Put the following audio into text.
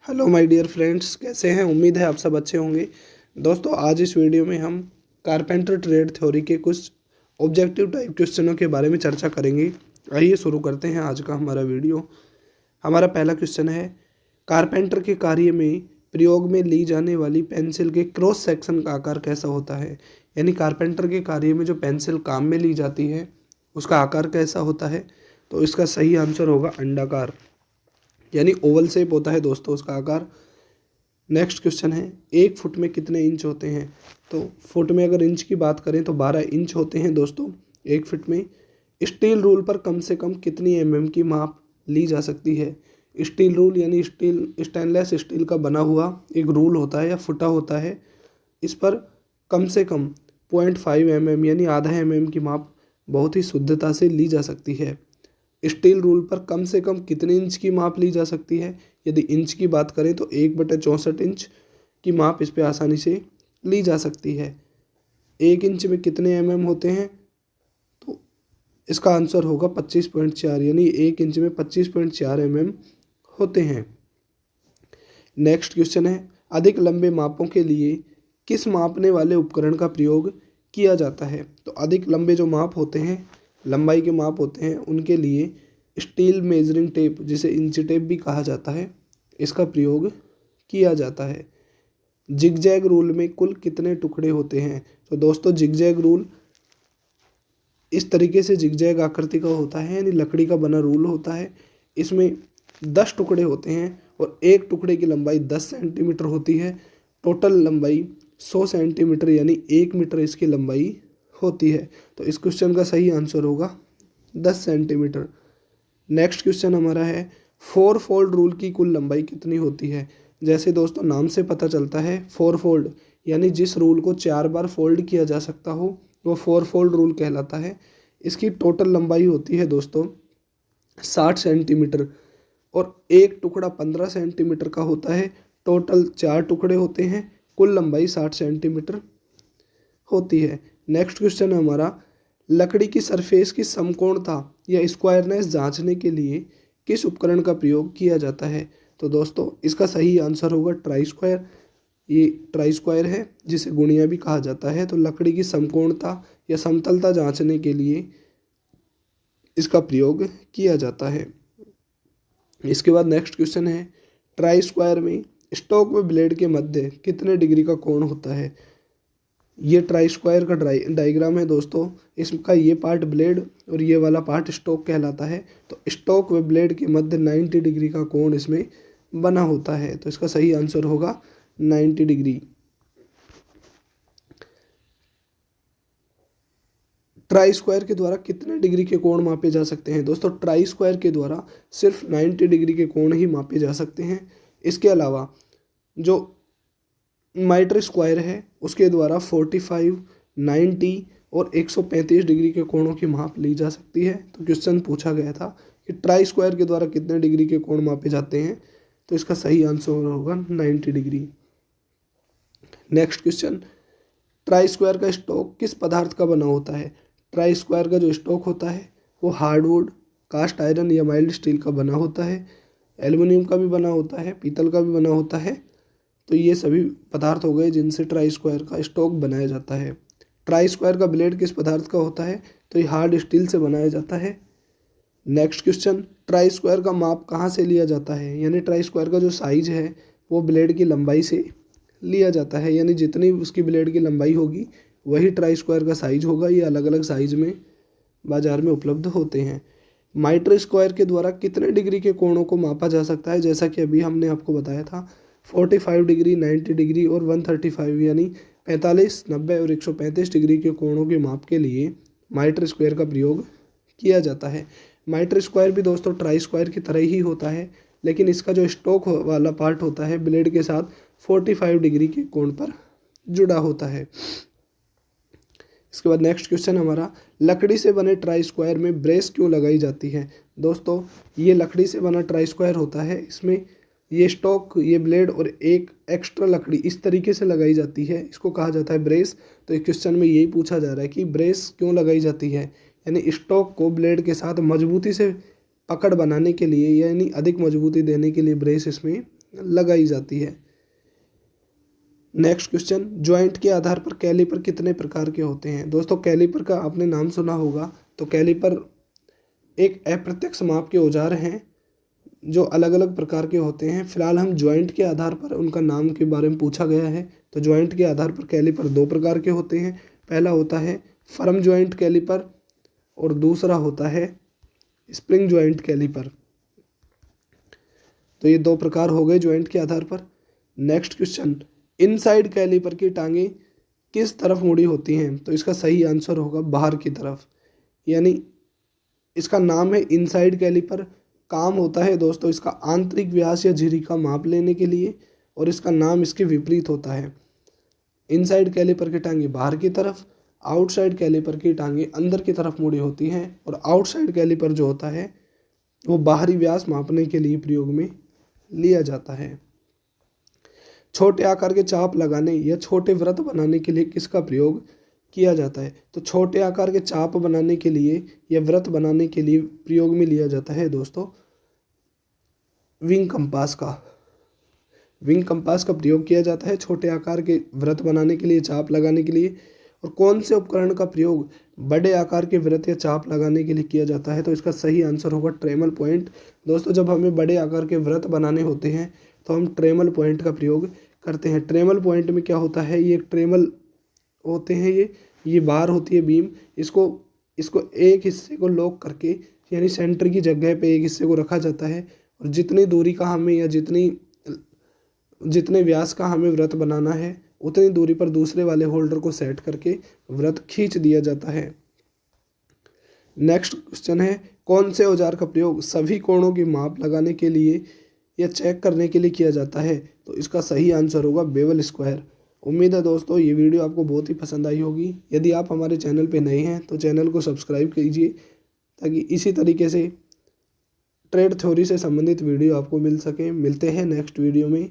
Hello my dear friends, कैसे हैं? उम्मीद है आप सब अच्छे होंगे। दोस्तों, आज इस वीडियो में हम कारपेंटर ट्रेड थ्योरी के कुछ ऑब्जेक्टिव टाइप क्वेश्चनों के बारे में चर्चा करेंगे। आइए शुरू करते हैं आज का हमारा वीडियो। हमारा पहला क्वेश्चन है, कारपेंटर के कार्य में प्रयोग में ली जाने वाली पेंसिल के क्रॉस सेक्शन का आकार कैसा होता है। यानी कारपेंटर के कार्य में जो पेंसिल काम में ली जाती है उसका आकार कैसा होता है। तो इसका सही आंसर होगा अंडाकार, यानी ओवल शेप होता है दोस्तों उसका आकार। नेक्स्ट क्वेश्चन है, 1 फुट में कितने इंच होते हैं। तो फुट में अगर इंच की बात करें तो 12 इंच होते हैं दोस्तों 1 फुट में। स्टील रूल पर कम से कम कितनी की माप ली जा सकती है। स्टील रूल यानी स्टेनलेस स्टील का बना हुआ एक रूल होता है या फुटा होता है। इस पर कम से कम 0.5 यानी आधा की माप बहुत ही शुद्धता से ली जा सकती है। स्टील रूल पर कम से कम कितने इंच की माप ली जा सकती है। यदि इंच की बात करें तो 1/64 इंच की माप इस पर आसानी से ली जा सकती है। 1 इंच में कितने होते हैं, तो इसका आंसर होगा 25.4, यानी 1 इंच में 25.4 होते हैं। नेक्स्ट क्वेश्चन है, अधिक लंबे मापों के लिए किस मापने वाले उपकरण का प्रयोग किया जाता है। तो अधिक लंबे जो माप होते हैं, लंबाई के माप होते हैं, उनके लिए स्टील मेजरिंग टेप, जिसे इंच टेप भी कहा जाता है, इसका प्रयोग किया जाता है। जिगजैग रूल में कुल कितने टुकड़े होते हैं। तो दोस्तों, जिगजैग रूल इस तरीके से जिगजैग आकृति का होता है, यानी लकड़ी का बना रूल होता है। इसमें 10 टुकड़े होते हैं और एक टुकड़े की लंबाई 10 सेंटीमीटर होती है। टोटल लंबाई 100 सेंटीमीटर यानी 1 मीटर इसकी लंबाई होती है। तो इस क्वेश्चन का सही आंसर होगा 10 सेंटीमीटर। नेक्स्ट क्वेश्चन हमारा है, 4 फोल्ड रूल की कुल लंबाई कितनी होती है। जैसे दोस्तों नाम से पता चलता है, 4 फोल्ड यानी जिस रूल को 4 बार फोल्ड किया जा सकता हो वो 4 फोल्ड रूल कहलाता है। इसकी टोटल लंबाई होती है दोस्तों 60 सेंटीमीटर और एक टुकड़ा 15 सेंटीमीटर का होता है। टोटल 4 टुकड़े होते हैं, कुल लंबाई 60 सेंटीमीटर होती है। नेक्स्ट क्वेश्चन है हमारा, लकड़ी की सरफेस की समकोणता या स्क्वायरनेस जांचने के लिए किस उपकरण का प्रयोग किया जाता है। तो दोस्तों इसका सही आंसर होगा ट्राई स्क्वायर। ये ट्राई स्क्वायर है जिसे गुणिया भी कहा जाता है। तो लकड़ी की समकोणता या समतलता जांचने के लिए इसका प्रयोग किया जाता है। इसके बाद नेक्स्ट क्वेश्चन है, ट्राई स्क्वायर में स्टॉक व ब्लेड के मध्य कितने डिग्री का कोण होता है। ये ट्राई स्क्वायर का डायग्राम है दोस्तों। इसका ये पार्ट ब्लेड और ये वाला पार्ट स्टॉक कहलाता है। तो स्टॉक व ब्लेड के मध्य 90 डिग्री का कोण इसमें बना होता है। तो इसका सही आंसर होगा 90 डिग्री। ट्राई स्क्वायर के द्वारा कितने डिग्री के कोण मापे जा सकते हैं। दोस्तों ट्राई स्क्वायर के द्वारा सिर्फ 90 डिग्री के कोण ही मापे जा सकते हैं। इसके अलावा जो मीटर स्क्वायर है उसके द्वारा 45, 90 और 135 डिग्री के कोणों की माप ली जा सकती है। तो क्वेश्चन पूछा गया था कि ट्राई स्क्वायर के द्वारा कितने डिग्री के कोण मापे जाते हैं। तो इसका सही आंसर होगा 90 degree. Next question, try square का स्टॉक किस पदार्थ का बना होता है। ट्राई स्क्वायर का जो स्टॉक होता है वो हार्डवुड, कास्ट आयरन या माइल्ड स्टील का बना होता है। एल्युमिनियम का भी बना होता है, पीतल का भी बना होता है। तो ये सभी पदार्थ हो गए जिनसे ट्राई स्क्वायर का स्टॉक बनाया जाता है। ट्राई स्क्वायर का ब्लेड किस पदार्थ का होता है। तो ये हार्ड स्टील से बनाया जाता है। नेक्स्ट क्वेश्चन, ट्राई स्क्वायर का माप कहाँ से लिया जाता है। यानी ट्राई स्क्वायर का जो साइज है वो ब्लेड की लंबाई से लिया जाता है। यानी जितनी उसकी ब्लेड की लंबाई होगी वही ट्राई स्क्वायर का साइज होगा। ये अलग अलग साइज में बाजार में उपलब्ध होते हैं। मीटर स्क्वायर के द्वारा कितने डिग्री के कोणों को मापा जा सकता है। जैसा कि अभी हमने आपको बताया था, 45 डिग्री, 90 डिग्री और 135 यानी 45, 90 और 135 डिग्री के कोणों के माप के लिए मीटर स्क्वायर का प्रयोग किया जाता है। मीटर स्क्वायर भी दोस्तों ट्राई स्क्वायर की तरह ही होता है, लेकिन इसका जो स्टॉक वाला पार्ट होता है ब्लेड के साथ 45 डिग्री के कोण पर जुड़ा होता है। इसके बाद नेक्स्ट क्वेश्चन हमारा, लकड़ी से बने ट्राई स्क्वायर में ब्रेस क्यों लगाई जाती है। दोस्तों ये लकड़ी से बना ट्राई स्क्वायर होता है, इसमें ये स्टॉक, ये ब्लेड और एक एक्स्ट्रा लकड़ी इस तरीके से लगाई जाती है, इसको कहा जाता है ब्रेस। तो इस क्वेश्चन में यही पूछा जा रहा है कि ब्रेस क्यों लगाई जाती है। यानी स्टॉक को ब्लेड के साथ मजबूती से पकड़ बनाने के लिए, यानी अधिक मजबूती देने के लिए ब्रेस इसमें लगाई जाती है। नेक्स्ट क्वेश्चन, ज्वाइंट के आधार पर कैलिपर कितने प्रकार के होते हैं? दोस्तों कैलिपर का आपने नाम सुना होगा। तो कैलिपर एक अप्रत्यक्ष माप के औजार हैं जो अलग अलग प्रकार के होते हैं। फिलहाल हम ज्वाइंट के आधार पर उनका नाम के बारे में पूछा गया है। तो ज्वाइंट के आधार पर कैलिपर दो प्रकार के होते हैं। पहला होता है फर्म ज्वाइंट कैलिपर और दूसरा होता है स्प्रिंग ज्वाइंट कैलिपर। तो ये दो प्रकार हो गए ज्वाइंट के आधार पर। नेक्स्ट क्वेश्चन, इनसाइड कैलिपर की टांगे किस तरफ मुड़ी होती हैं? तो इसका सही आंसर होगा बाहर की तरफ, यानी इसका नाम है इनसाइड कैलिपर। काम होता है दोस्तों इसका आंतरिक व्यास या झिरी का माप लेने के लिए, और इसका नाम इसके विपरीत होता है। इनसाइड कैलिपर की टांगे बाहर की तरफ, आउटसाइड कैलिपर की टांगे अंदर की तरफ मुड़ी होती हैं। और आउटसाइड कैलिपर जो होता है वो बाहरी व्यास मापने के लिए प्रयोग में लिया जाता है। छोटे आकार के चाप लगाने या छोटे वृत्त बनाने के लिए किसका प्रयोग किया जाता है? तो छोटे आकार के चाप बनाने के लिए या वृत्त बनाने के लिए प्रयोग में लिया जाता है दोस्तों विंग कंपास का। विंग कंपास का प्रयोग किया जाता है छोटे आकार के वृत्त बनाने के लिए, चाप लगाने के लिए। और कौन से उपकरण का प्रयोग बड़े आकार के वृत्त या चाप लगाने के लिए किया जाता है? तो इसका सही आंसर होगा ट्रेमल पॉइंट। दोस्तों जब हमें बड़े आकार के वृत्त बनाने होते हैं तो हम ट्रेमल पॉइंट का प्रयोग करते हैं। ट्रेमल पॉइंट में क्या होता है, ये ट्रेमल होते हैं, ये बार होती है बीम, इसको एक हिस्से को लॉक करके यानी सेंटर की जगह पे एक हिस्से को रखा जाता है। और जितनी दूरी का हमें या जितने व्यास का हमें वृत्त बनाना है उतनी दूरी पर दूसरे वाले होल्डर को सेट करके वृत्त खींच दिया जाता है। नेक्स्ट क्वेश्चन है, कौन से औजार का प्रयोग सभी कोणों की माप लगाने के लिए या चेक करने के लिए किया जाता है? तो इसका सही आंसर होगा बेवल स्क्वायर। उम्मीद है दोस्तों ये वीडियो आपको बहुत ही पसंद आई होगी। यदि आप हमारे चैनल पे नए हैं तो चैनल को सब्सक्राइब कीजिए ताकि इसी तरीके से ट्रेड थ्योरी से संबंधित वीडियो आपको मिल सके। मिलते हैं नेक्स्ट वीडियो में।